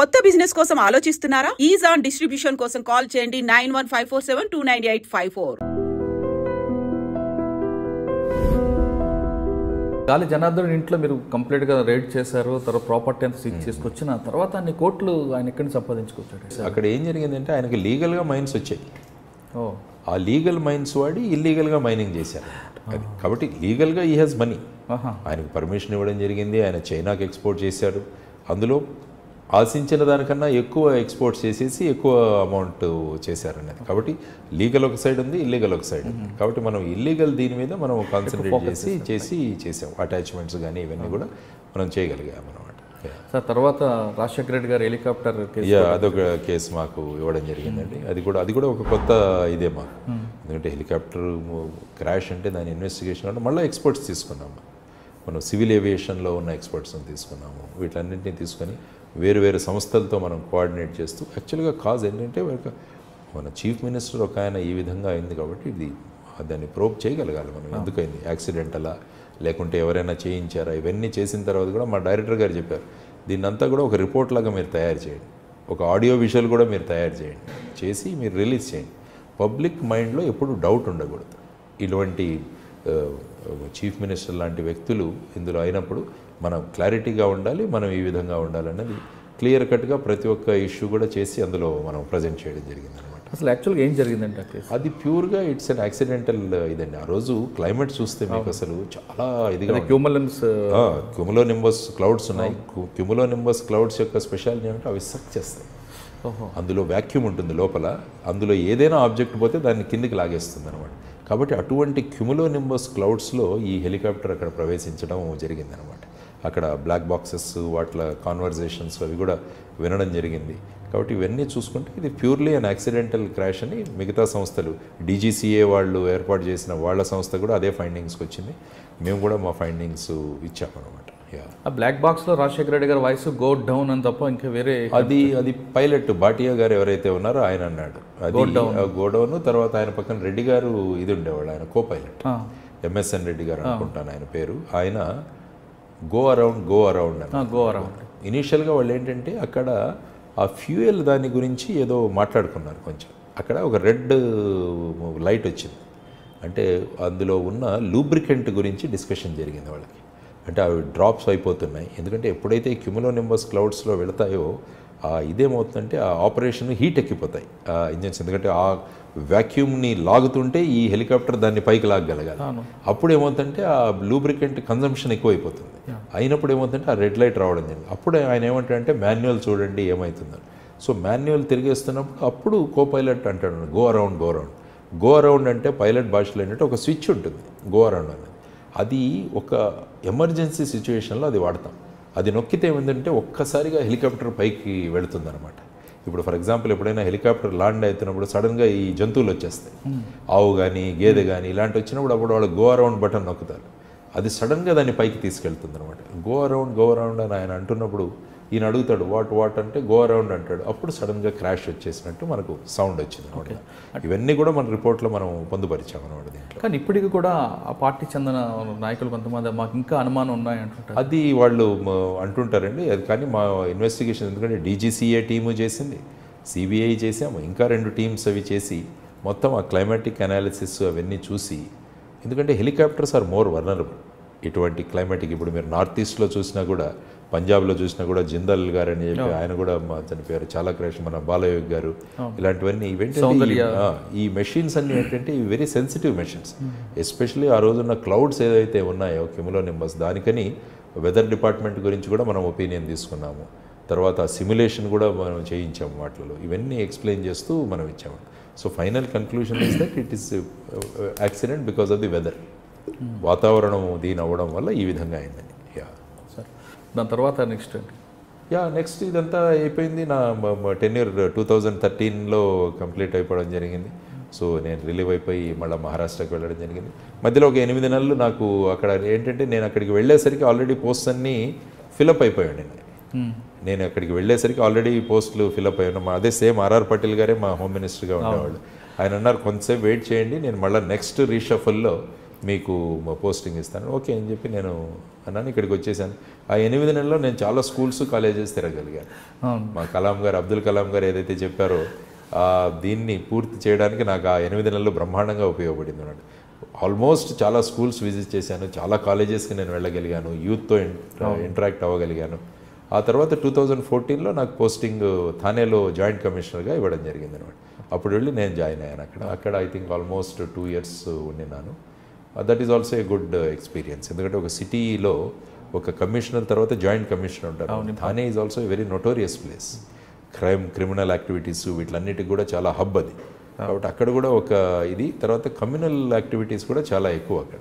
కొత్త బిజినెస్ కోసం ఆలోచిస్తున్నారా? ఈజ్ ఆన్ డిస్ట్రిబ్యూషన్ కోసం కాల్ చేయండి 9154729854. గాలి జనార్దన్ ఇంట్లో మీరు కంప్లీట్గా రైడ్ చేశారు, తర్వాత ప్రాపర్టీ అంతా సీజ్ చేసుకొచ్చిన తర్వాత అన్ని కోట్లు ఆయన ఎక్కడి నుంచి సంపాదించుకొచ్చాడు? అక్కడ ఏం జరిగిందంటే ఆయనకి లీగల్గా మైన్స్ వచ్చాయి. ఓ, ఆ లీగల్ మైన్స్ వాడి ఇల్లీగల్గా మైనింగ్ చేశారు. అది కాబట్టి లీగల్గా ఈ హ్యాస్ మనీ. ఆయనకు పర్మిషన్ ఇవ్వడం జరిగింది. ఆయన చైనాకి ఎక్స్పోర్ట్ చేశాడు. అందులో ఆశించిన దానికన్నా ఎక్కువ ఎక్స్పోర్ట్ చేసేసి ఎక్కువ అమౌంట్ చేశారనేది. కాబట్టి లీగల్ ఒక సైడ్ ఉంది, ఇల్లీగల్ ఒక సైడ్ ఉంది. కాబట్టి మనం ఇల్లీగల్ దీని మీద మనం కాన్సన్ట్రేట్ చేసాం. అటాచ్మెంట్స్ కానీ ఇవన్నీ కూడా మనం చేయగలిగాం అనమాట. సార్ తర్వాత రాజశేఖర రెడ్డి గారు హెలికాప్టర్ అదొక కేసు మాకు ఇవ్వడం జరిగిందండి. అది కూడా ఒక కొత్త ఇదే మాకు. ఎందుకంటే హెలికాప్టర్ క్రాష్ అంటే దాని ఇన్వెస్టిగేషన్ అంటే మళ్ళీ ఎక్స్పర్ట్స్ తీసుకున్నాము. మనం సివిల్ ఏవియేషన్లో ఉన్న ఎక్స్పర్ట్స్ని తీసుకున్నాము. వీటన్నింటినీ తీసుకొని వేరు సంస్థలతో మనం కోఆర్డినేట్ చేస్తూ యాక్చువల్గా కాజ్ ఏంటంటే మన చీఫ్ మినిస్టర్ ఒక ఆయన ఈ విధంగా అయింది కాబట్టి దాన్ని ప్రోబ్ చేయగలగాలి మనం. ఎందుకైంది, యాక్సిడెంటలా లేకుంటే ఎవరైనా చేయించారా, ఇవన్నీ చేసిన తర్వాత కూడా మా డైరెక్టర్ గారు చెప్పారు, దీన్నంతా కూడా ఒక రిపోర్ట్ లాగా మీరు తయారు చేయండి, ఒక ఆడియో విజువల్ కూడా మీరు తయారు చేయండి, చేసి మీరు రిలీజ్ చేయండి. పబ్లిక్ మైండ్లో ఎప్పుడు డౌట్ ఉండకూడదు. ఇటువంటి చీఫ్ మినిస్టర్ లాంటి వ్యక్తులు ఇందులో అయినప్పుడు మనం క్లారిటీగా ఉండాలి, మనం ఈ విధంగా ఉండాలన్నది క్లియర్ కట్గా ప్రతి ఒక్క ఇష్యూ కూడా చేసి అందులో మనం ప్రజెంట్ చేయడం జరిగింది అనమాట. అసలు యాక్చువల్గా ఏం జరిగిందంటే అది ప్యూర్గా ఇట్స్ అన్ యాక్సిడెంటల్ ఇదండి. ఆ రోజు క్లైమేట్ చూస్తే మీకు అసలు చాలా ఇదిగా క్యూములోనింబస్ క్లౌడ్స్ ఉన్నాయి. క్యూములోనింబస్ క్లౌడ్స్ యొక్క స్పెషాలిటీ ఏమంటే అవి సక్ చేస్తాయి. అందులో వ్యాక్యూమ్ ఉంటుంది లోపల, అందులో ఏదైనా ఆబ్జెక్ట్ పోతే దాన్ని కిందికి లాగేస్తుంది అనమాట. కాబట్టి అటువంటి క్యూములోనింబస్ క్లౌడ్స్లో ఈ హెలికాప్టర్ అక్కడ ప్రవేశించడం జరిగిందనమాట. అక్కడ బ్లాక్ బాక్సెస్ వాటిలో కాన్వర్జేషన్స్ అవి కూడా వినడం జరిగింది. కాబట్టి ఇవన్నీ చూసుకుంటే ఇది ప్యూర్లీ అన్ యాక్సిడెంటల్ క్రాష్ అని మిగతా సంస్థలు DGCA వాళ్ళు ఏర్పాటు చేసిన వాళ్ళ సంస్థ కూడా అదే ఫైండింగ్స్కి వచ్చింది. మేము కూడా మా ఫైండింగ్స్ ఇచ్చామన్నమాట. ఆ బ్లాక్ బాక్స్లో రాజశేఖర రెడ్డి గారి వాయిస్ గో డౌన్ అని తప్ప ఇంకా వేరే అది పైలట్ భాటియా గారు ఎవరైతే ఉన్నారో ఆయన అన్నాడు అది గో డౌన్. తర్వాత ఆయన పక్కన రెడ్డి గారు ఇది ఉండేవాళ్ళు, ఆయన కో పైలట్ MSN రెడ్డి గారు అనుకుంటాను ఆయన పేరు. ఆయన గో అరౌండ్ అని ఇనీషియల్గా వాళ్ళు ఏంటంటే అక్కడ ఆ ఫ్యూయల్ దాని గురించి ఏదో మాట్లాడుకున్నారు కొంచెం. అక్కడ ఒక రెడ్ లైట్ వచ్చింది, అంటే అందులో ఉన్న లూబ్రికెంట్ గురించి డిస్కషన్ జరిగింది వాళ్ళకి. అంటే అవి డ్రాప్స్ అయిపోతున్నాయి, ఎందుకంటే ఎప్పుడైతే క్యూములోనింబస్ క్లౌడ్స్లో వెళతాయో ఇదేమవుతుందంటే ఆ ఆపరేషన్ హీట్ ఎక్కిపోతాయి ఆ ఇంజన్స్. ఎందుకంటే ఆ వ్యాక్యూమ్ని లాగుతుంటే ఈ హెలికాప్టర్ దాన్ని పైకి లాగగలగాలి. అప్పుడు ఏమవుతుందంటే ఆ లూబ్రికెంట్ కన్జంప్షన్ ఎక్కువైపోతుంది. అయినప్పుడు ఏమవుతుందంటే ఆ రెడ్ లైట్ రావడం జరిగింది. అప్పుడు ఆయన ఏమంటాడంటే మాన్యువల్ చూడండి ఏమవుతుందని. సో మాన్యువల్ తిరిగేస్తున్నప్పుడు అప్పుడు కో పైలట్ అంటాడు గో అరౌండ్ అంటే పైలట్ భాషలో ఏంటంటే ఒక స్విచ్ ఉంటుంది గో అరౌండ్ అనేది. అది ఒక ఎమర్జెన్సీ సిచ్యువేషన్లో అది వాడతాం. అది నొక్కితే ఏమిందంటే ఒక్కసారిగా హెలికాప్టర్ పైకి వెళుతుందన్నమాట. ఇప్పుడు ఫర్ ఎగ్జాంపుల్ ఎప్పుడైనా హెలికాప్టర్ ల్యాండ్ అవుతున్నప్పుడు సడన్గా ఈ జంతువులు వచ్చేస్తాయి, ఆవు కానీ గేదె కానీ ఇలాంటి వచ్చినప్పుడు అప్పుడు వాళ్ళు గో అరౌండ్ బటన్ నొక్కుతారు. అది సడన్గా దాన్ని పైకి తీసుకెళ్తుంది అనమాట. గో అరౌండ్ అని ఆయన అంటున్నప్పుడు ఈయన అడుగుతాడు వాట్ అంటే గో అరౌండ్ అంటాడు. అప్పుడు సడన్గా క్రాష్ వచ్చేసినట్టు మనకు సౌండ్ వచ్చింది అనమాట. ఇవన్నీ కూడా మన రిపోర్ట్లో మనం పొందుపరిచాం అనమాట దీంట్లో. కానీ ఇప్పటికి కూడా ఆ పార్టీ చెందిన నాయకులు కొంతమంది మాకు ఇంకా అనుమానం ఉన్నాయి అంటుంటారు. అది వాళ్ళు అంటుంటారండి. అది కానీ మా ఇన్వెస్టిగేషన్ ఎందుకంటే DGCA టీము చేసింది, CBI చేసాము, ఇంకా 2 టీమ్స్ అవి చేసి మొత్తం ఆ క్లైమాటిక్ అనాలిసిస్ అవన్నీ చూసి, ఎందుకంటే హెలికాప్టర్స్ ఆర్ మోర్ వర్నరబుల్ ఇటువంటి క్లైమాటిక్. ఇప్పుడు మీరు నార్త్ ఈస్ట్లో చూసినా కూడా, పంజాబ్లో చూసినా కూడా జిందాల్ గారు అని చెప్పి ఆయన కూడా చనిపోయారు. చాలా క్రాష్, మన బాలయోగ్ గారు, ఇలాంటివన్నీ ఈవెంట్. ఈ మెషిన్స్ అన్నీ ఏంటంటే ఇవి వెరీ సెన్సిటివ్ మెషిన్స్. ఎస్పెషల్లీ ఆ రోజున్న క్లౌడ్స్ ఏదైతే ఉన్నాయో క్యూములోనింబస్, దానికని వెదర్ డిపార్ట్మెంట్ గురించి కూడా మనం ఒపీనియన్ తీసుకున్నాము. తర్వాత సిమ్యులేషన్ కూడా మనం చేయించాము వాటిలో. ఇవన్నీ ఎక్స్ప్లెయిన్ చేస్తూ మనం ఇచ్చాము. So final conclusion is that it is accident because of the weather. వాతావరణం దీని అవ్వడం వల్ల ఈ విధంగా అయిందండి. సార్ దాని తర్వాత నెక్స్ట్ ఇదంతా అయిపోయింది. నా టెన్యూర్ 2013లో కంప్లీట్ అయిపోవడం జరిగింది. సో నేను రిలీవ్ అయిపోయి మళ్ళీ మహారాష్ట్రకి వెళ్ళడం జరిగింది. మధ్యలో ఒక 8 నెలలు నాకు అక్కడ ఏంటంటే నేను అక్కడికి వెళ్ళేసరికి ఆల్రెడీ పోస్ట్ అన్నీ ఫిలప్ అయిపోయాడు. నేను అక్కడికి వెళ్ళేసరికి ఆల్రెడీ పోస్టులు ఫిలప్ అయ్యాను. అదే సేమ్ R.R. పాటిల్ గారే మా హోమ్ మినిస్టర్గా ఉండేవాళ్ళు. ఆయన అన్నారు కొంతసేపు వెయిట్ చేయండి, నేను మళ్ళీ నెక్స్ట్ రీషఫల్లో మీకు పోస్టింగ్ ఇస్తాను. ఓకే అని చెప్పి నేను అన్నాను. ఇక్కడికి వచ్చేసాను. ఆ 8 నెలల్లో నేను చాలా స్కూల్స్ కాలేజెస్ తిరగలిగాను. మా కలాం గారు, అబ్దుల్ కలాం గారు ఏదైతే చెప్పారో దీన్ని పూర్తి చేయడానికి నాకు ఆ 8 నెలలు బ్రహ్మాండంగా ఉపయోగపడింది అన్నమాట. ఆల్మోస్ట్ చాలా స్కూల్స్ విజిట్ చేశాను, చాలా కాలేజెస్కి నేను వెళ్ళగలిగాను, యూత్తో ఇంటరాక్ట్ అవ్వగలిగాను. ఆ తర్వాత 2014లో నాకు పోస్టింగ్ థానేలో జాయింట్ కమిషనర్గా ఇవ్వడం జరిగింది అనమాట. అప్పుడు వెళ్ళి నేను జాయిన్ అయ్యాను అక్కడ ఐ థింక్ ఆల్మోస్ట్ 2 years ఉండినాను. That is also a good experience. ఎందుకంటే ఒక సిటీలో ఒక కమిషనర్ తర్వాత జాయింట్ కమిషనర్ ఉంటారు. Thane is also a very notorious place. Criminal activities వీటిలన్నిటికి కూడా చాలా హబ్ అది. కాబట్టి అక్కడ కూడా ఒక ఇది. తర్వాత కమ్యూనల్ యాక్టివిటీస్ కూడా చాలా ఎక్కువ అక్కడ.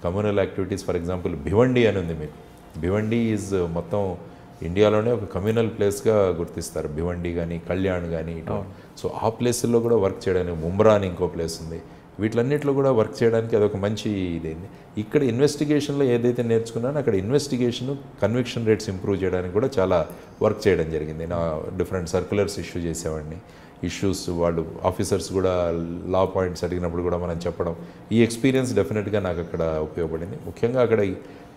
Communal activities for example Bhiwandi అని ఉంది మీకు. భివండి ఈజ్ మొత్తం ఇండియాలోనే ఒక కమ్యూనల్ ప్లేస్గా గుర్తిస్తారు. భివండి కానీ కళ్యాణ్ కానీ. సో ఆ ప్లేసుల్లో కూడా వర్క్ చేయడానికి ముంబ్రా అని ఇంకో ప్లేస్ ఉంది. వీటిలన్నింటిలో కూడా వర్క్ చేయడానికి అదొక మంచి ఇదేంది. ఇక్కడ ఇన్వెస్టిగేషన్లో ఏదైతే నేర్చుకున్నానో అక్కడ ఇన్వెస్టిగేషన్ కన్విక్షన్ రేట్స్ ఇంప్రూవ్ చేయడానికి కూడా చాలా వర్క్ చేయడం జరిగింది. నా డిఫరెంట్ సర్క్యులర్స్ ఇష్యూ చేసేవాడిని. ఇష్యూస్ వాళ్ళు ఆఫీసర్స్ కూడా లా పాయింట్స్ అడిగినప్పుడు కూడా మనం చెప్పడం. ఈ ఎక్స్పీరియన్స్ డెఫినెట్గా నాకు అక్కడ ఉపయోగపడింది. ముఖ్యంగా అక్కడ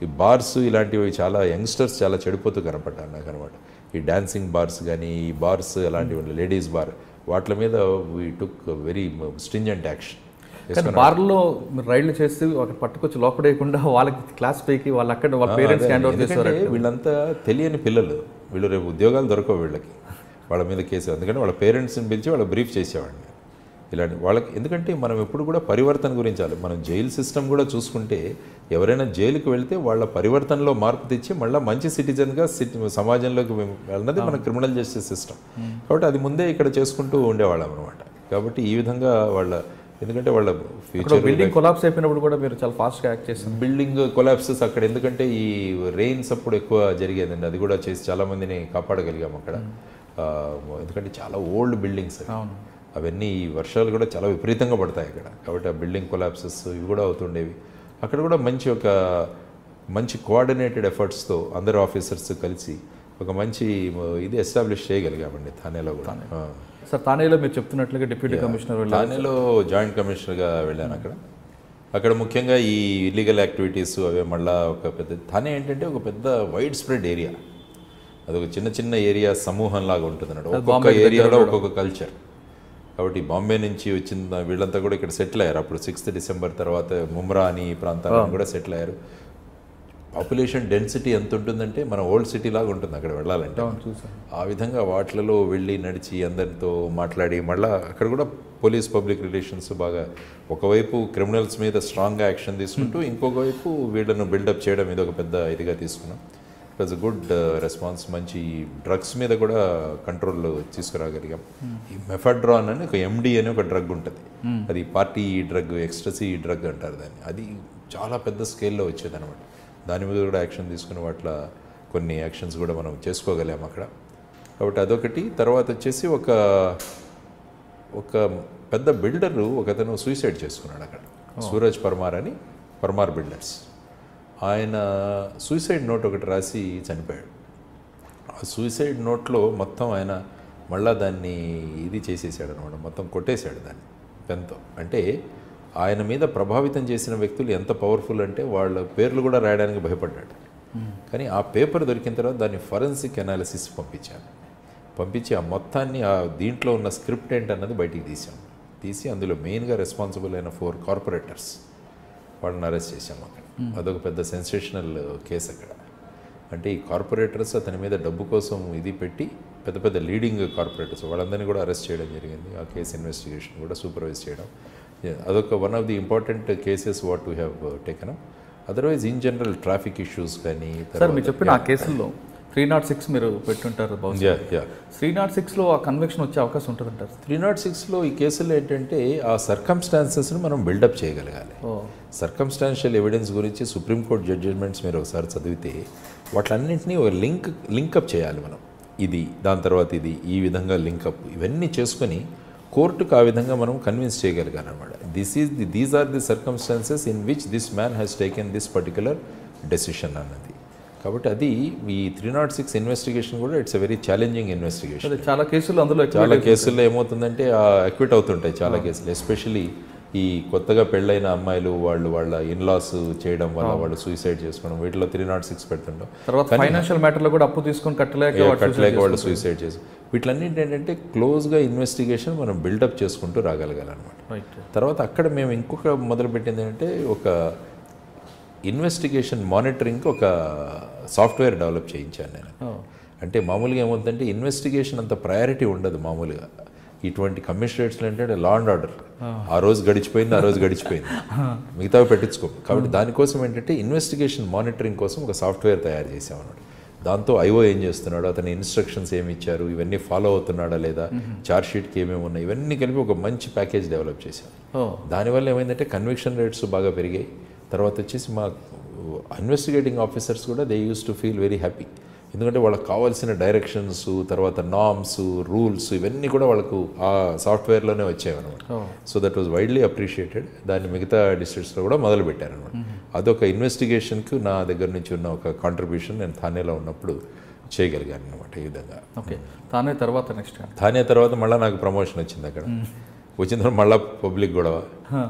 ఈ బార్స్ ఇలాంటివి చాలా యంగ్స్టర్స్ చాలా చెడిపోతూ కనపడ్డారు నాకు అనమాట. ఈ డాన్సింగ్ బార్స్ కానీ ఈ బార్స్ అలాంటివి లేడీస్ బార్ వాటి మీద we took very stringent action. బార్లో మీరు రైడ్లు చేస్తే అక్కడ పట్టుకొచ్చి లోపడేయకుండా వాళ్ళకి క్లాస్ పైకి వాళ్ళు అక్కడ వాళ్ళ పేరెంట్స్ హ్యాండ్ ఓవర్ చేస్తారు. వీళ్ళంతా తెలియని పిల్లలు, వీళ్ళు రేపు ఉద్యోగాలు దొరకవు వీళ్ళకి. వాళ్ళ మీద కేసు, ఎందుకంటే వాళ్ళ పేరెంట్స్ని పిలిచి వాళ్ళ బ్రీఫ్ చేసేవాడిని ఇలాంటి వాళ్ళకి. ఎందుకంటే మనం ఎప్పుడు కూడా పరివర్తన గురించి మనం జైలు సిస్టమ్ కూడా చూసుకుంటే ఎవరైనా జైలుకి వెళ్తే వాళ్ళ పరివర్తనలో మార్పు తెచ్చి మళ్ళీ మంచి సిటిజన్గా సమాజంలోకి వెళ్ళినది మన క్రిమినల్ జస్టిస్ సిస్టమ్. కాబట్టి అది ముందే ఇక్కడ చేసుకుంటూ ఉండేవాళ్ళం అనమాట. కాబట్టి ఈ విధంగా ఎందుకంటే వాళ్ళ ఫ్యూచర్ బిల్డింగ్ కొలాప్స్ అయిపోయినప్పుడు కూడా మీరు చాలా ఫాస్ట్గా యాక్ట్ చేస్తారు. బిల్డింగ్ కొలాప్సెస్ అక్కడ ఎందుకంటే ఈ రెయిన్స్ అప్పుడు ఎక్కువ జరిగేదండి. అది కూడా చేసి చాలామందిని కాపాడగలిగాము అక్కడ. ఎందుకంటే చాలా ఓల్డ్ బిల్డింగ్స్ అవన్నీ ఈ వర్షాలు కూడా చాలా విపరీతంగా పడతాయి అక్కడ. కాబట్టి ఆ బిల్డింగ్ కొలాప్సెస్ ఇవి కూడా అవుతుండేవి. అక్కడ కూడా మంచి కోఆర్డినేటెడ్ ఎఫర్ట్స్తో అందరు ఆఫీసర్స్ కలిసి ఒక మంచి ఇది ఎస్టాబ్లిష్ చేయగలిగామండి థానేలో కూడా. సార్ థానేలో మీరు చెప్తున్నట్లుగా డిప్యూటీ కమిషనర్ థానేలో జాయింట్ కమిషనర్గా వెళ్ళాను అక్కడ ముఖ్యంగా ఈ ఇల్లీగల్ యాక్టివిటీస్ అవే మళ్ళీ ఒక పెద్ద థానే ఏంటంటే ఒక పెద్ద వైడ్ స్ప్రెడ్ ఏరియా. అదొక చిన్న ఏరియా సమూహంలాగా ఉంటుంది అన్నట్టు. ఒక్కొక్క ఏరియాలో ఒక్కొక్క కల్చర్. కాబట్టి బాంబే నుంచి వచ్చిన వీళ్ళంతా కూడా ఇక్కడ సెటిల్ అయ్యారు. అప్పుడు 6th December తర్వాత ముంబ్రా అని ప్రాంతాలను కూడా సెటిల్ అయ్యారు. పాపులేషన్ డెన్సిటీ ఎంత ఉంటుందంటే మన ఓల్డ్ సిటీ లాగా ఉంటుంది అక్కడ వెళ్ళాలంటే. ఆ విధంగా వాటిలలో వెళ్ళి నడిచి అందరితో మాట్లాడి మళ్ళీ అక్కడ కూడా పోలీస్ పబ్లిక్ రిలేషన్స్ బాగా ఒకవైపు క్రిమినల్స్ మీద స్ట్రాంగ్గా యాక్షన్ తీసుకుంటూ ఇంకొక వైపు వీళ్ళను బిల్డప్ చేయడం ఇది ఒక పెద్ద ఇదిగా తీసుకున్నాం. It was a good response. మంచి డ్రగ్స్ మీద కూడా కంట్రోల్ తీసుకురాగలిగాం. ఈ మెఫాడ్రాన్ అని ఒక MD అని ఒక డ్రగ్ ఉంటుంది. అది పార్టీ డ్రగ్, ఎక్స్ట్రసీ డ్రగ్ అంటారు దాన్ని. అది చాలా పెద్ద స్కేల్లో వచ్చేది అనమాట. దాని మీద కూడా యాక్షన్ తీసుకుని వాటిలో కొన్ని యాక్షన్స్ కూడా మనం చేసుకోగలాం అక్కడ. కాబట్టి అదొకటి. తర్వాత వచ్చేసి ఒక పెద్ద బిల్డరు ఒకతను సూసైడ్ చేసుకున్నాడు అక్కడ. సూరజ్ పర్మార్ అని, పర్మార్ బిల్డర్స్. ఆయన సూసైడ్ నోట్ ఒకటి రాసి చనిపోయాడు. ఆ సూసైడ్ నోట్లో మొత్తం ఆయన మళ్ళా దాన్ని ఇది చేసేసాడు అనమాట. మొత్తం కొట్టేశాడు దాన్ని పెన్తో. అంటే ఆయన మీద ప్రభావితం చేసిన వ్యక్తులు ఎంత పవర్ఫుల్ అంటే వాళ్ళ పేర్లు కూడా రాయడానికి భయపడ్డాడు. కానీ ఆ పేపర్ దొరికిన తర్వాత దాన్ని ఫరెన్సిక్ అనాలిసిస్ పంపించి ఆ మొత్తాన్ని ఆ దీంట్లో ఉన్న స్క్రిప్ట్ ఏంటన్నది బయటికి తీసి అందులో మెయిన్గా రెస్పాన్సిబుల్ అయిన 4 కార్పొరేటర్స్ వాళ్ళని అరెస్ట్ చేశాము అక్కడ. అదొక పెద్ద సెన్సేషనల్ కేసు అక్కడ. అంటే ఈ కార్పొరేటర్స్ అతని మీద డబ్బు కోసం ఇది పెట్టి పెద్ద లీడింగ్ కార్పొరేటర్స్ వాళ్ళందరినీ కూడా అరెస్ట్ చేయడం జరిగింది. ఆ కేసు ఇన్వెస్టిగేషన్ కూడా సూపర్వైజ్ చేయడం. అదొక one of the important cases what we have taken up. Otherwise in general traffic issues కానీ. సార్ మీరు చెప్పిన ఆ కేసుల్లో 306 మీరు పెట్టుంటారు. 306లో ఆ కన్విక్షన్ వచ్చే అవకాశం ఉంటుందంటారు. 306లో ఈ కేసులో ఏంటంటే ఆ సర్కమ్స్టాన్సెస్ని మనం బిల్డప్ చేయగలగాలి. సర్కమ్స్టాన్షియల్ ఎవిడెన్స్ గురించి సుప్రీంకోర్టు జడ్జిమెంట్స్ మీరు ఒకసారి చదివితే వాటిలన్నింటినీ ఒక లింకప్ చేయాలి మనం. ఇది దాని తర్వాత ఇది ఈ విధంగా లింకప్ ఇవన్నీ చేసుకొని కోర్టుకు ఆ విధంగా మనం కన్విన్స్ చేయగలిగానమాట. These are the circumstances in which this man has taken this particular decision అన్నది. కాబట్టి అది ఈ 306 ఇన్వెస్టిగేషన్ కూడా it's a very challenging investigation. చాలా కేసుల్లో ఏమవుతుందంటే అక్విట్ అవుతుంటాయి చాలా కేసులు. ఎస్పెషలీ ఈ కొత్తగా పెళ్ళైన అమ్మాయిలు వాళ్ళ ఇన్లాస్ చేయడం వల్ల వాళ్ళు సూసైడ్ చేసుకోవడం, వీటిలో 306 పెడుతుంటాం. తర్వాత ఫైనాన్షియల్ మ్యాటర్లో కూడా అప్పు తీసుకొని కట్టలేక వాళ్ళు సూసైడ్ చేసి, వీటిలన్నింటి ఏంటంటే క్లోజ్గా ఇన్వెస్టిగేషన్ మనం బిల్డప్ చేసుకుంటూ రాగలగాలన్నమాట. తర్వాత అక్కడ మేము ఇంకొక మొదలుపెట్టింది ఏంటంటే ఒక ఇన్వెస్టిగేషన్ మానిటరింగ్కి ఒక సాఫ్ట్వేర్ డెవలప్ చేయించాను నేను. అంటే మామూలుగా ఏమవుతుందంటే ఇన్వెస్టిగేషన్ అంత ప్రయారిటీ ఉండదు మామూలుగా. ఇటువంటి కమిషనరేట్స్లో ఏంటంటే లా అండ్ ఆర్డర్, ఆ రోజు గడిచిపోయింది మిగతావి పెట్టించుకో. కాబట్టి దానికోసం ఏంటంటే ఇన్వెస్టిగేషన్ మానిటరింగ్ కోసం ఒక సాఫ్ట్వేర్ తయారు చేసామన్నమాట. దాంతో ఐఓ ఏం చేస్తున్నాడు, అతని ఇన్స్ట్రక్షన్స్ ఏమి ఇచ్చారు, ఇవన్నీ ఫాలో అవుతున్నాడా లేదా, చార్జ్ షీట్కి ఏమేమి ఉన్నాయి, ఇవన్నీ కలిపి ఒక మంచి ప్యాకేజ్ డెవలప్ చేశాం. దానివల్ల ఏమైందంటే కన్విక్షన్ రేట్స్ బాగా పెరిగాయి. తర్వాత వచ్చేసి మా ఇన్వెస్టిగేటింగ్ ఆఫీసర్స్ కూడా they use to feel very happy. ఎందుకంటే వాళ్ళకి కావాల్సిన డైరెక్షన్స్, తర్వాత నార్మ్స్, రూల్స్ ఇవన్నీ కూడా వాళ్ళకు ఆ సాఫ్ట్వేర్లోనే వచ్చాయన్నమాట. So that was widely appreciated. దాన్ని మిగతా డిస్ట్రిక్ట్స్లో కూడా మొదలుపెట్టారనమాట. అదొక ఇన్వెస్టిగేషన్కి నా దగ్గర నుంచి ఉన్న ఒక కాంట్రిబ్యూషన్ నేను థానేలో ఉన్నప్పుడు చేయగలిగాను అనమాట. ఈ విధంగా. ఓకే. థానే తర్వాత మళ్ళీ నాకు ప్రమోషన్ వచ్చింది. అక్కడ వచ్చిన తర్వాత మళ్ళీ పబ్లిక్ గొడవ,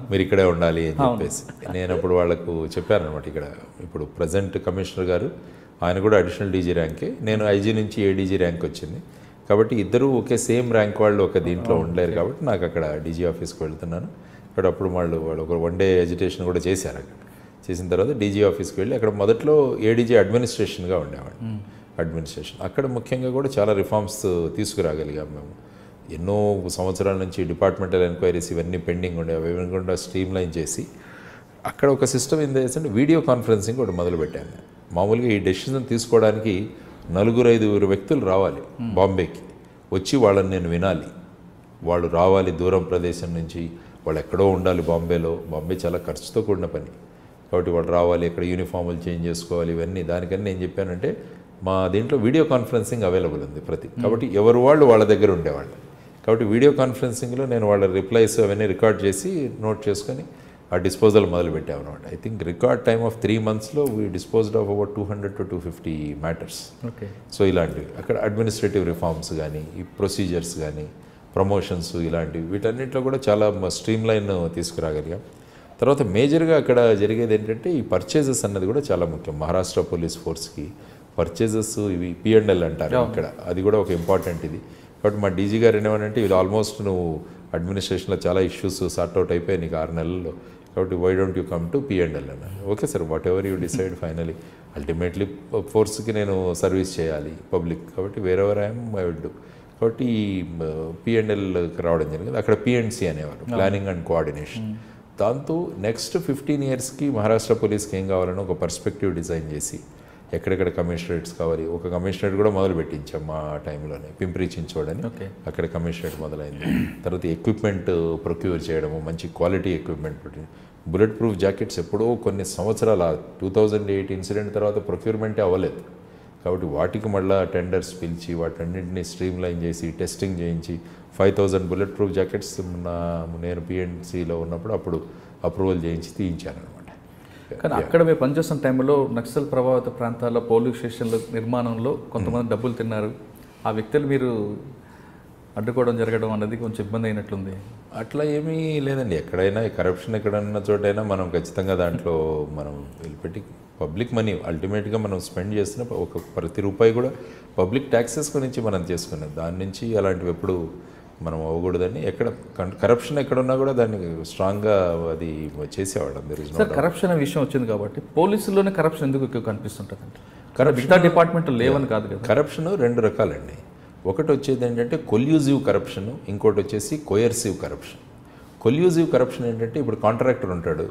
మీరు ఇక్కడే ఉండాలి అని చెప్పేసి నేను అప్పుడు వాళ్ళకు చెప్పాను అనమాట. ఇక్కడ ఇప్పుడు ప్రజెంట్ కమిషనర్ గారు ఆయన కూడా అడిషనల్ డీజీ ర్యాంకే, నేను ఐజీ నుంచి ఏడీజీ ర్యాంక్ వచ్చింది. కాబట్టి ఇద్దరు ఒకే సేమ్ ర్యాంక్ వాళ్ళు ఒక దీంట్లో ఉండలేరు. కాబట్టి నాకు అక్కడ డీజీ ఆఫీస్కి వెళ్తున్నాను. ఇక్కడ అప్పుడు వాళ్ళు ఒక 1 డే ఎడ్యుకేషన్ కూడా చేశారు. అక్కడ చేసిన తర్వాత డీజీ ఆఫీస్కి వెళ్ళి అక్కడ మొదట్లో ఏడీజీ అడ్మినిస్ట్రేషన్గా ఉండేవాడు. అడ్మినిస్ట్రేషన్ అక్కడ ముఖ్యంగా కూడా చాలా రిఫార్మ్స్ తీసుకురాగలిగాం మేము. ఎన్నో సంవత్సరాల నుంచి డిపార్ట్మెంటల్ ఎంక్వైరీస్ ఇవన్నీ పెండింగ్ ఉండే, అవి కూడా స్ట్రీమ్ లైన్ చేసి అక్కడ ఒక సిస్టమ్ ఏం చేస్తే వీడియో కాన్ఫరెన్సింగ్ ఒకటి మొదలుపెట్టాను. మామూలుగా ఈ డెసిషన్ తీసుకోవడానికి 4-5 వ్యక్తులు రావాలి బాంబేకి, వచ్చి వాళ్ళని నేను వినాలి. వాళ్ళు రావాలి దూరం ప్రదేశం నుంచి, వాళ్ళు ఎక్కడో ఉండాలి బాంబేలో. బాంబే చాలా ఖర్చుతో కూడిన పని. కాబట్టి వాళ్ళు రావాలి, ఇక్కడ యూనిఫామ్లు చేంజ్ చేసుకోవాలి, ఇవన్నీ. దానికని నేను చెప్పానంటే మా దీంట్లో వీడియో కాన్ఫరెన్సింగ్ అవైలబుల్ ఉంది కాబట్టి ఎవరు వాళ్ళ దగ్గర ఉండేవాళ్ళు. కాబట్టి వీడియో కాన్ఫరెన్సింగ్లో నేను వాళ్ళ రిప్లైస్ అవన్నీ రికార్డ్ చేసి నోట్ చేసుకొని ఆ డిస్పోజల్ మొదలుపెట్టాము అనమాట. I think record time of 3 monthsలో we disposed of about 200 to 250 matters. Okay. So ఇలాంటివి అక్కడ అడ్మినిస్ట్రేటివ్ రిఫార్మ్స్ కానీ, ఈ ప్రొసీజర్స్ కానీ, ప్రమోషన్స్ ఇలాంటివి వీటన్నిటిలో కూడా చాలా స్ట్రీమ్ లైన్ తీసుకురాగలిగాం. తర్వాత మేజర్గా అక్కడ జరిగేది ఏంటంటే ఈ పర్చేజెస్ అన్నది కూడా చాలా ముఖ్యం. మహారాష్ట్ర పోలీస్ ఫోర్స్కి పర్చేజెస్ ఇవి P&L అంటారు ఇక్కడ, అది కూడా ఒక ఇంపార్టెంట్ ఇది. కాబట్టి మా డీజీ గారు ఏమనంటే ఇది ఆల్మోస్ట్ నువ్వు అడ్మినిస్ట్రేషన్లో చాలా ఇష్యూస్ సార్ట్అవుట్ అయిపోయాయి నీకు 6 నెలల్లో, కాబట్టి why don't you come to P&L అన్నారు. Okay sir, whatever you decide. Finally ultimately ఫోర్స్కి నేను సర్వీస్ చేయాలి పబ్లిక్, కాబట్టి wherever I am I would do. కాబట్టి P&Lకి రావడం జరిగింది. అక్కడ PNC అనేవారు, ప్లానింగ్ అండ్ కోఆర్డినేషన్. దాంతో నెక్స్ట్ 15 yearsకి మహారాష్ట్ర పోలీస్కి ఏం కావాలని ఒక పర్స్పెక్టివ్ డిజైన్ చేసి ఎక్కడెక్కడ కమిషనరేట్స్ కావాలి, ఒక కమిషనరేట్ కూడా మొదలు పెట్టించాం మా టైంలోనే, పింప్రి చించోడని. అక్కడ కమిషనరేట్ మొదలైంది. తర్వాత ఎక్విప్మెంట్ ప్రొక్యూర్ చేయడము, మంచి quality equipment. Bullet proof jackets ఎప్పుడో కొన్ని సంవత్సరాల 2008 ఇన్సిడెంట్ తర్వాత ప్రొక్యూర్మెంటే అవ్వలేదు. కాబట్టి వాటికి మళ్ళీ టెండర్స్ పిలిచి వాటన్నింటినీ స్ట్రీమ్ లైన్ చేసి టెస్టింగ్ చేయించి 5000 బుల్లెట్ ప్రూఫ్ జాకెట్స్ నేను PNCలో ఉన్నప్పుడు అప్పుడు అప్రూవల్ చేయించి తీయించాను అనమాట. కానీ అక్కడ మీరు పనిచేస్తున్న టైంలో నక్సల్ ప్రభావిత ప్రాంతాల్లో పోలీస్ స్టేషన్ల నిర్మాణంలో కొంతమంది డబ్బులు తిన్నారు. ఆ వ్యక్తులు మీరు అడ్డుకోవడం జరగడం అనేది కొంచెం ఇబ్బంది అయినట్లుంది. అట్లా ఏమీ లేదండి. ఎక్కడైనా కరప్షన్ ఎక్కడన్నా చోటైనా మనం ఖచ్చితంగా దాంట్లో మనం వెళ్ళిపెట్టి పబ్లిక్ మనీ అల్టిమేట్గా మనం స్పెండ్ చేస్తున్న ఒక ప్రతి రూపాయి కూడా పబ్లిక్ ట్యాక్సెస్ గురించి మనం చేసుకున్నాం. దాని నుంచి అలాంటివి ఎప్పుడు మనం అవ్వకూడదని. ఎక్కడ కరప్షన్ ఎక్కడున్నా కూడా దాన్ని స్ట్రాంగ్గా అది చేసేవాడు అందరూ. సార్, కరప్షన్ అనే విషయం వచ్చింది కాబట్టి పోలీసుల్లోనే కరప్షన్ ఎందుకు ఎక్కువ కనిపిస్తుంటుంది అంటే? మిగతా డిపార్ట్మెంట్ లేవని కాదు కదా. కరప్షన్ 2 రకాలండి. ఒకటి వచ్చేది ఏంటంటే కొల్యూజివ్ కరప్షన్, ఇంకోటి వచ్చేసి కొయర్సివ్ కరప్షన్. కొల్యూజివ్ కరప్షన్ ఏంటంటే ఇప్పుడు కాంట్రాక్టర్ ఉంటాడు,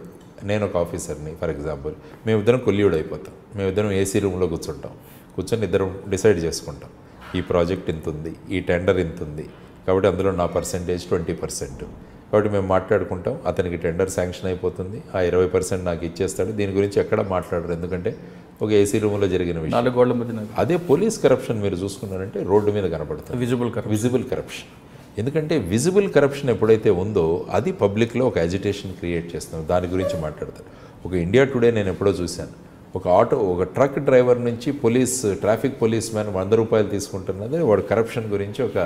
నేను ఒక ఆఫీసర్ని ఫర్ ఎగ్జాంపుల్, మేమిద్దరం కొల్యూడ్ అయిపోతాం. మేమిద్దరం ఏసీ రూమ్లో కూర్చొని ఇద్దరం డిసైడ్ చేసుకుంటాం, ఈ ప్రాజెక్ట్ ఇంత ఉంది, ఈ టెండర్ ఇంత ఉంది, కాబట్టి అందులో నా పర్సెంటేజ్ 20%. కాబట్టి మేము మాట్లాడుకుంటాం, అతనికి టెండర్ శాంక్షన్ అయిపోతుంది, ఆ 20% నాకు ఇచ్చేస్తాడు. దీని గురించి ఎక్కడ మాట్లాడరు, ఎందుకంటే ఒక ఏసీ రూమ్లో జరిగిన విషయం. అదే పోలీస్ కరప్షన్ మీరు చూసుకున్నారంటే రోడ్డు మీద కనపడుతుంది, విజిబుల్ కరప్షన్. ఎందుకంటే విజిబుల్ కరప్షన్ ఎప్పుడైతే ఉందో అది పబ్లిక్లో ఒక అజిటేషన్ క్రియేట్ చేస్తాం, దాని గురించి మాట్లాడతారు. ఒక ఇండియా టుడే నేను ఎప్పుడో చూశాను, ఒక ట్రక్ డ్రైవర్ నుంచి ట్రాఫిక్ పోలీస్ మ్యాన్ 100 రూపాయలు తీసుకుంటున్నది వాడు కరప్షన్ గురించి ఒక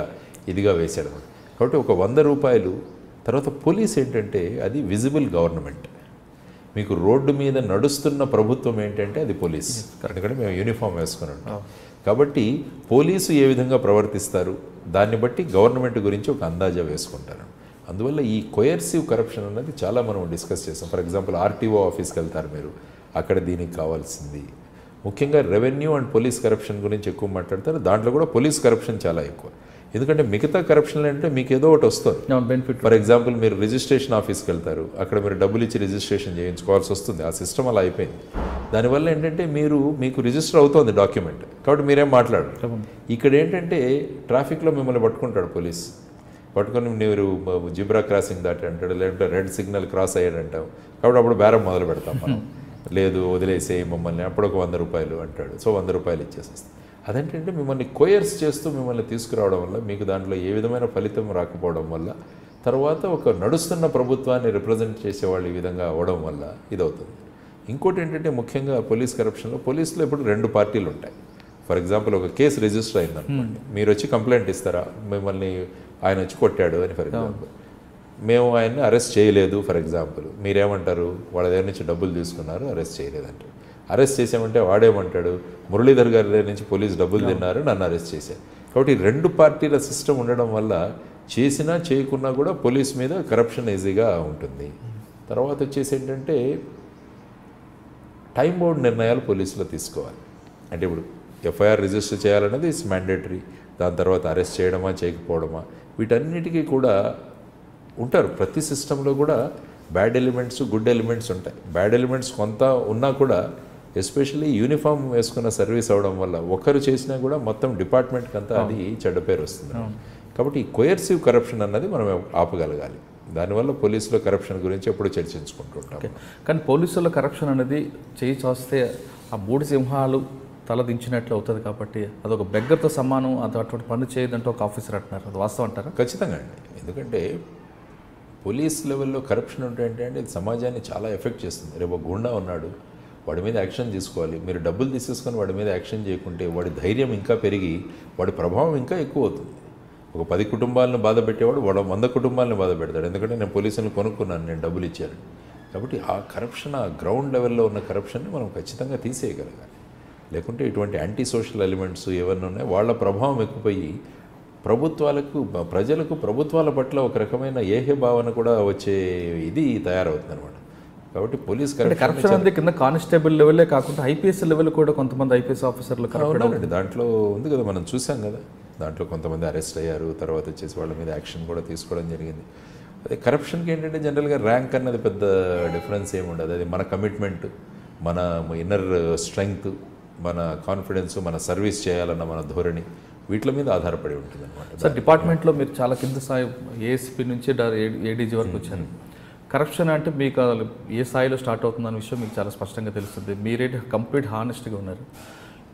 ఇదిగా వేశాడు. కాబట్టి ఒక 100 రూపాయలు తర్వాత పోలీస్ ఏంటంటే అది విజిబుల్ గవర్నమెంట్. మీకు రోడ్డు మీద నడుస్తున్న ప్రభుత్వం ఏంటంటే అది పోలీస్. ఎందుకంటే మేము యూనిఫామ్ వేసుకుని ఉంటాం కాబట్టి పోలీసు ఏ విధంగా ప్రవర్తిస్తారు దాన్ని బట్టి గవర్నమెంట్ గురించి ఒక అందాజా వేసుకుంటారు. అందువల్ల ఈ కొయర్సివ్ కరప్షన్ అన్నది చాలా మనం డిస్కస్ చేస్తాం. ఫర్ ఎగ్జాంపుల్ ఆర్టీఓ ఆఫీస్కి వెళ్తారు మీరు, అక్కడ దీనికి కావాల్సింది ముఖ్యంగా రెవెన్యూ అండ్ పోలీస్ కరప్షన్ గురించి ఎక్కువ మాట్లాడతారు. దాంట్లో కూడా పోలీస్ కరప్షన్ చాలా ఎక్కువ. ఎందుకంటే మిగతా కరప్షన్ అంటే మీకు ఏదో ఒకటి వస్తుంది బెనిఫిట్. ఫర్ ఎగ్జాంపుల్ మీరు రిజిస్ట్రేషన్ ఆఫీస్కి వెళ్తారు, అక్కడ మీరు డబ్బులు ఇచ్చి రిజిస్ట్రేషన్ చేయించుకోవాల్సి వస్తుంది. ఆ సిస్టమ్ అలా అయిపోయింది. దానివల్ల ఏంటంటే మీకు రిజిస్టర్ అవుతుంది డాక్యుమెంట్, కాబట్టి మీరేం మాట్లాడరు. ఇక్కడ ఏంటంటే ట్రాఫిక్లో మిమ్మల్ని పట్టుకుంటాడు పోలీస్, పట్టుకొని మీరు జిబ్రా క్రాసింగ్ దాటి అంటాడు, లేదంటే రెడ్ సిగ్నల్ క్రాస్ అయ్యాడంటాం. కాబట్టి అప్పుడు బేరం మొదలు పెడతాం మనం, లేదు వదిలేసే మమ్మల్ని, అప్పుడు ఒక 100 రూపాయలు అంటాడు. సో 100 రూపాయలు ఇచ్చేసేస్తాం. అదేంటంటే మిమ్మల్ని కొయర్స్ చేస్తూ మిమ్మల్ని తీసుకురావడం వల్ల మీకు దాంట్లో ఏ విధమైన ఫలితం రాకపోవడం వల్ల తర్వాత ఒక నడుస్తున్న ప్రభుత్వాన్ని రిప్రజెంట్ చేసేవాళ్ళు ఈ విధంగా అవ్వడం వల్ల ఇదవుతుంది. ఇంకోటి ఏంటంటే ముఖ్యంగా పోలీస్ కరప్షన్లో పోలీసులో ఇప్పుడు 2 పార్టీలు ఉంటాయి. ఫర్ ఎగ్జాంపుల్ ఒక కేసు రిజిస్టర్ అయిందనుకోండి, మీరు వచ్చి కంప్లైంట్ ఇస్తారా, మిమ్మల్ని ఆయన వచ్చి కొట్టాడు అని. ఫర్ ఎగ్జాంపుల్ మేము ఆయన్ని అరెస్ట్ చేయలేదు ఫర్ ఎగ్జాంపుల్, మీరేమంటారు, వాళ్ళ దగ్గర నుంచి డబ్బులు తీసుకున్నారు అరెస్ట్ చేయలేదంటారు. అరెస్ట్ చేసామంటే వాడేమంటాడు, మురళీధర్ గారి దగ్గర నుంచి పోలీసు డబ్బులు తిన్నారు నన్ను అరెస్ట్ చేశారు. కాబట్టి 2 పార్టీల సిస్టమ్ ఉండడం వల్ల చేసినా చేయకున్నా కూడా పోలీస్ మీద కరప్షన్ ఈజీగా ఉంటుంది. తర్వాత వచ్చేసి ఏంటంటే టైం బౌండ్ నిర్ణయాలు పోలీసులో తీసుకోవాలి. అంటే ఇప్పుడు ఎఫ్ఐఆర్ రిజిస్టర్ చేయాలన్నది ఇట్స్ మ్యాండేటరీ, దాని తర్వాత అరెస్ట్ చేయడమా చేయకపోవడమా వీటన్నిటికీ కూడా ఉంటారు. ప్రతి సిస్టంలో కూడా బ్యాడ్ ఎలిమెంట్స్ గుడ్ ఎలిమెంట్స్ ఉంటాయి. బ్యాడ్ ఎలిమెంట్స్ కొంత ఉన్నా కూడా ఎస్పెషల్లీ యూనిఫామ్ వేసుకున్న సర్వీస్ అవడం వల్ల ఒకరు చేసినా కూడా మొత్తం డిపార్ట్మెంట్కి అంతా అది చెడ్డ పేరు వస్తుంది. కాబట్టి ఈ కొయర్సివ్ కరప్షన్ అన్నది మనం ఆపగలగాలి. దానివల్ల పోలీసులో కరప్షన్ గురించి ఎప్పుడు చర్చించుకుంటుంటాం. కానీ పోలీసులో కరప్షన్ అనేది చేయి చాస్తే ఆ 3 సింహాలు తల దించినట్లు అవుతుంది. కాబట్టి అదొక బెగ్గర్తో సమానం. అటువంటి పని చేయదంటే ఒక ఆఫీసర్ అంటున్నారు, అది వాస్తవం అంటారా? ఖచ్చితంగా అండి. ఎందుకంటే పోలీస్ లెవెల్లో కరప్షన్ ఉంటే అది సమాజాన్ని చాలా ఎఫెక్ట్ చేస్తుంది. రేపు ఒక గుండా ఉన్నాడు, వాడి మీద యాక్షన్ తీసుకోవాలి. మీరు డబ్బులు తీసేసుకొని వాడి మీద యాక్షన్ చేయకుంటే వాడి ధైర్యం ఇంకా పెరిగి వాడి ప్రభావం ఇంకా ఎక్కువ అవుతుంది. ఒక 10 కుటుంబాలను బాధ పెట్టేవాడు వాడు 100 కుటుంబాలను బాధ పెడతాడు. ఎందుకంటే నేను పోలీసులను కొనుక్కున్నాను, నేను డబ్బులు ఇచ్చాను. కాబట్టి ఆ కరప్షన్, ఆ గ్రౌండ్ లెవెల్లో ఉన్న కరప్షన్ని మనం ఖచ్చితంగా తీసేయగలగాలి. లేకుంటే ఇటువంటి యాంటీ సోషల్ ఎలిమెంట్స్ ఏవన్నీ ఉన్నాయో వాళ్ళ ప్రభావం ఎక్కువయ్యి ప్రజలకు ప్రభుత్వాల పట్ల ఒక రకమైన ఏహ్య భావన కూడా వచ్చే ఇది తయారవుతుంది అనమాట. కాబట్టి పోలీస్ కరప్షన్ అనేది కింద కానిస్టేబుల్ లెవెలే కాకుండా ఐపీఎస్ లెవెల్ కూడా కొంతమంది ఐపీఎస్ ఆఫీసర్లు కరప్షన్ దాంట్లో ఉంది కదా, మనం చూసాం కదా. దాంట్లో కొంతమంది అరెస్ట్ అయ్యారు, తర్వాత వచ్చేసి వాళ్ళ మీద యాక్షన్ కూడా తీసుకోవడం జరిగింది. అదే కరప్షన్కి ఏంటంటే జనరల్గా ర్యాంక్ అన్నది పెద్ద డిఫరెన్స్ ఏమి ఉండదు. అది మన కమిట్మెంట్, మన ఇన్నర్ స్ట్రెంగ్త్, మన కాన్ఫిడెన్స్, మన సర్వీస్ చేయాలన్న మన ధోరణి, వీటి మీద ఆధారపడి ఉంటుంది అనమాట. సార్, డిపార్ట్మెంట్లో మీరు చాలా కింద స్థాయి ఏఎస్పీ నుంచి ఏడీజీ వరకు వచ్చారు. కరప్షన్ అంటే మీకు ఏ స్థాయిలో స్టార్ట్ అవుతుందన్న విషయం మీకు చాలా స్పష్టంగా తెలుస్తుంది. మీరేంటి కంప్లీట్ హానెస్ట్గా ఉన్నారు.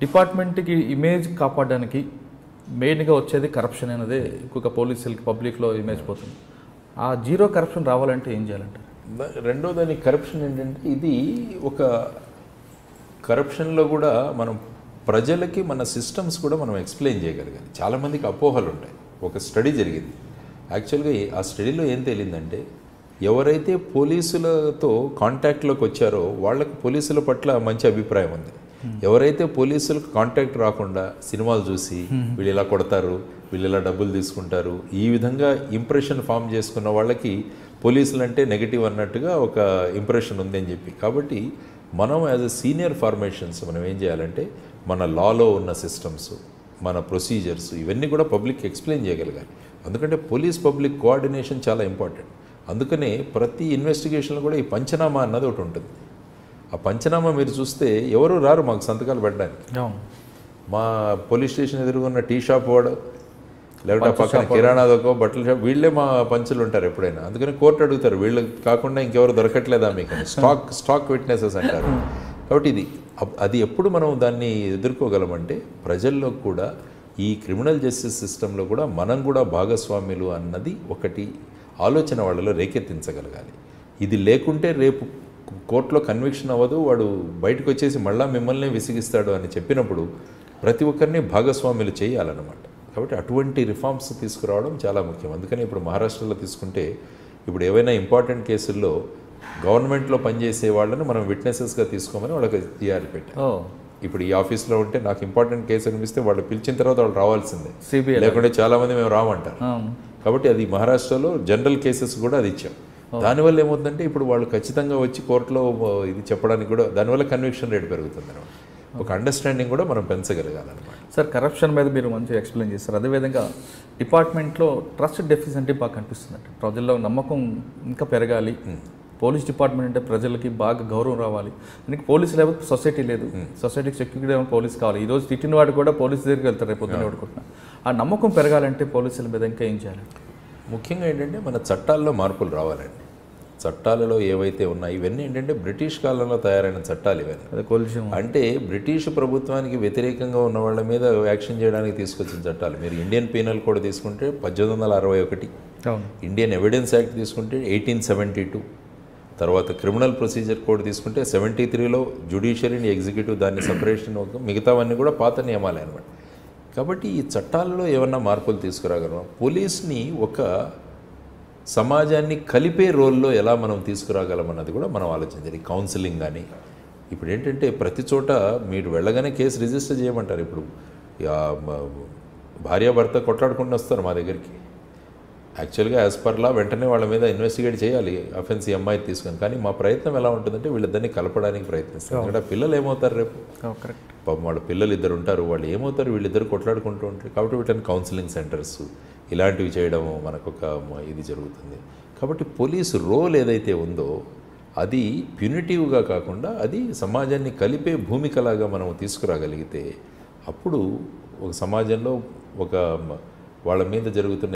డిపార్ట్మెంట్కి ఇమేజ్ కాపాడడానికి మెయిన్గా వచ్చేది కరప్షన్ అనేది ఇంకొక పోలీసులకి పబ్లిక్లో ఇమేజ్ పోతుంది. ఆ జీరో కరప్షన్ రావాలంటే ఏం చేయాలంటారు? రెండోదాని కరప్షన్ ఏంటంటే ఇది ఒక కరప్షన్లో కూడా మనం ప్రజలకి మన సిస్టమ్స్ కూడా మనం ఎక్స్ప్లెయిన్ చేయగలగాలి. చాలామందికి అపోహలు ఉంటాయి. ఒక స్టడీ జరిగింది. యాక్చువల్గా ఆ స్టడీలో ఏం తేలిందంటే ఎవరైతే పోలీసులతో కాంటాక్ట్లోకి వచ్చారో వాళ్ళకి పోలీసుల పట్ల మంచి అభిప్రాయం ఉంది. ఎవరైతే పోలీసులకు కాంటాక్ట్ రాకుండా సినిమాలు చూసి వీళ్ళు ఇలా కొడతారు, వీళ్ళు ఇలా డబ్బులు తీసుకుంటారు, ఈ విధంగా ఇంప్రెషన్ ఫామ్ చేసుకున్న వాళ్ళకి పోలీసులు అంటే నెగిటివ్ అన్నట్టుగా ఒక ఇంప్రెషన్ ఉంది అని చెప్పి. కాబట్టి మనం యాజ్ ఎ సీనియర్ ఫార్మేషన్స్ మనం ఏం చేయాలంటే మన లాలో ఉన్న సిస్టమ్స్, మన ప్రొసీజర్స్ ఇవన్నీ కూడా పబ్లిక్ ఎక్స్ప్లెయిన్ చేయగలగాలి. ఎందుకంటే పోలీస్ పబ్లిక్ కోఆర్డినేషన్ చాలా ఇంపార్టెంట్. అందుకనే ప్రతి ఇన్వెస్టిగేషన్లో కూడా ఈ పంచనామా అన్నది ఒకటి ఉంటుంది. ఆ పంచనామా మీరు చూస్తే ఎవరు రారు మాకు సంతకాలు పెట్టడానికి. మా పోలీస్ స్టేషన్ ఎదురుగున్న టీ షాప్ వాడు, లేకపోతే పక్కన కిరాణాదొకో బట్టల షాప్, వీళ్ళే మా పంచులు ఉంటారు ఎప్పుడైనా. అందుకని కోర్టు అడుగుతారు వీళ్ళు కాకుండా ఇంకెవరు దొరకట్లేదా మీకు, స్టాక్ విట్నెసెస్ అంటారు. కాబట్టి అది ఎప్పుడు మనం దాన్ని ఎదుర్కోగలమంటే ప్రజల్లో కూడా ఈ క్రిమినల్ జస్టిస్ సిస్టంలో కూడా మనం కూడా భాగస్వామ్యులు అన్నది ఒకటి ఆలోచన వాళ్ళలో రేకెత్తించగలగాలి. ఇది లేకుంటే రేపు కోర్టులో కన్విక్షన్ అవ్వదు, వాడు బయటకు వచ్చేసి మళ్ళీ మిమ్మల్ని విసిగిస్తాడు అని చెప్పినప్పుడు ప్రతి ఒక్కరిని భాగస్వామ్యులు చేయాలన్నమాట. కాబట్టి అటువంటి రిఫార్మ్స్ తీసుకురావడం చాలా ముఖ్యం. అందుకని ఇప్పుడు మహారాష్ట్రలో తీసుకుంటే ఇప్పుడు ఏవైనా ఇంపార్టెంట్ కేసుల్లో గవర్నమెంట్లో పనిచేసే వాళ్ళని మనం విట్నెసెస్గా తీసుకోమని వాళ్ళకి జిఆర్ పెట్టాం. ఇప్పుడు ఈ ఆఫీస్లో ఉంటే నాకు ఇంపార్టెంట్ కేసు అనిపిస్తే వాళ్ళు పిలిచిన తర్వాత వాళ్ళు రావాల్సిందే, లేకుంటే చాలామంది మేము రామంటారు. కాబట్టి అది మహారాష్ట్రలో జనరల్ కేసెస్ కూడా అది ఇచ్చాం. దానివల్ల ఏమవుతుందంటే ఇప్పుడు వాళ్ళు ఖచ్చితంగా వచ్చి కోర్టులో ఇది చెప్పడానికి కూడా దానివల్ల కన్విక్షన్ రేట్ పెరుగుతుంది అనమాట. ఒక అండర్స్టాండింగ్ కూడా మనం పెంచగలగాలన్నమాట. సార్, కరప్షన్ మీద మీరు మంచిగా ఎక్స్ప్లెయిన్ చేస్తారు. అదేవిధంగా డిపార్ట్మెంట్లో ట్రస్ట్ డెఫిసిట్ బాగా కనిపిస్తుందండి. ప్రజల్లో నమ్మకం ఇంకా పెరగాలి. పోలీస్ డిపార్ట్మెంట్ అంటే ప్రజలకి బాగా గౌరవం రావాలి. అందుకే పోలీసు లేకపోతే సొసైటీ లేదు. సొసైటీకి సెక్యూరిటీ ఏమైనా పోలీస్ కావాలి. ఈరోజు తిట్టిన వాడు కూడా పోలీస్ దగ్గరికి వెళ్తారు రేపు పొద్దున్న అనుకుంటున్నా. ఆ నమ్మకం పెరగాలంటే పోలీసుల మీద ఇంకా ఏం చేయాలి? ముఖ్యంగా ఏంటంటే మన చట్టాల్లో మార్పులు రావాలండి. చట్టాలలో ఏవైతే ఉన్నాయి ఇవన్నీ ఏంటంటే బ్రిటిష్ కాలంలో తయారైన చట్టాలు ఇవన్నీ. అంటే బ్రిటిష్ ప్రభుత్వానికి వ్యతిరేకంగా ఉన్న వాళ్ళ మీద యాక్షన్ చేయడానికి తీసుకొచ్చిన చట్టాలు. మీరు ఇండియన్ పీనల్ కోడ్ తీసుకుంటే 1861, ఇండియన్ ఎవిడెన్స్ యాక్ట్ తీసుకుంటే 1872, తర్వాత క్రిమినల్ ప్రొసీజర్ కోడ్ తీసుకుంటే 73లో జ్యుడిషియరీని ఎగ్జిక్యూటివ్ దాన్ని సపరేషన్, మిగతావన్నీ కూడా పాత నియమాలే అనమాట. కాబట్టి ఈ చట్టాలలో ఏమన్నా మార్పులు తీసుకురాగలం. పోలీస్ని ఒక సమాజాన్ని కలిపే రోల్లో ఎలా మనం తీసుకురాగలం అన్నది కూడా మనం ఆలోచించాలి. కౌన్సిలింగ్ కానీ ఇప్పుడు ఏంటంటే ప్రతి చోట మీరు వెళ్ళగానే కేసు రిజిస్టర్ చేయమంటారు. ఇప్పుడు భార్యాభర్త కొట్లాడుకుంటూ వస్తారు మా దగ్గరికి. యాక్చువల్గా యాజ్ పర్ లా వెంటనే వాళ్ళ మీద ఇన్వెస్టిగేట్ చేయాలి అఫెన్స్ ఈ అమ్మాయి తీసుకొని. కానీ మా ప్రయత్నం ఎలా ఉంటుందంటే వీళ్ళిద్దరిని కలపడానికి ప్రయత్నిస్తాం. అక్కడ పిల్లలు ఏమవుతారు రేపు, పాపం వాళ్ళ పిల్లలు ఇద్దరు ఉంటారు, వాళ్ళు ఏమవుతారు, వీళ్ళిద్దరు కొట్లాడుకుంటూ ఉంటారు. కాబట్టి వీటిని కౌన్సిలింగ్ సెంటర్స్ ఇలాంటివి చేయడం మనకొక ఇది జరుగుతుంది. కాబట్టి పోలీసు రోల్ ఏదైతే ఉందో అది ప్యూనిటివ్గా కాకుండా అది సమాజాన్ని కలిపే భూమికలాగా మనం తీసుకురాగలిగితే అప్పుడు ఒక సమాజంలో ఒక వాళ్ళ మీద జరుగుతున్న